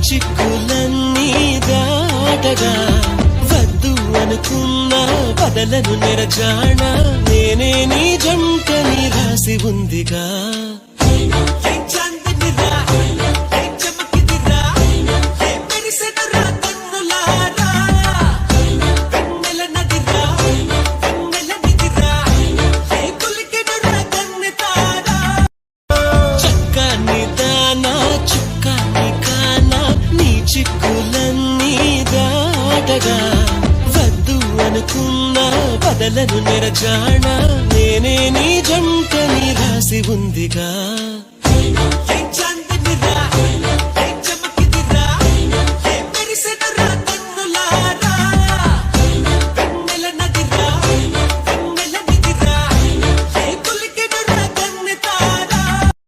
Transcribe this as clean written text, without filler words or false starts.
చిక్కులన్నీ దాటగా వద్దు అనుకున్న బదలను నెరజాణ నేనే నీ జంటని రాసి ఉందిగా చిక్కులన్నీ దాటగా వద్దు అనుకున్న బదలను నెరజాణ నేనే నీ జంటని రాసి ఉందిగా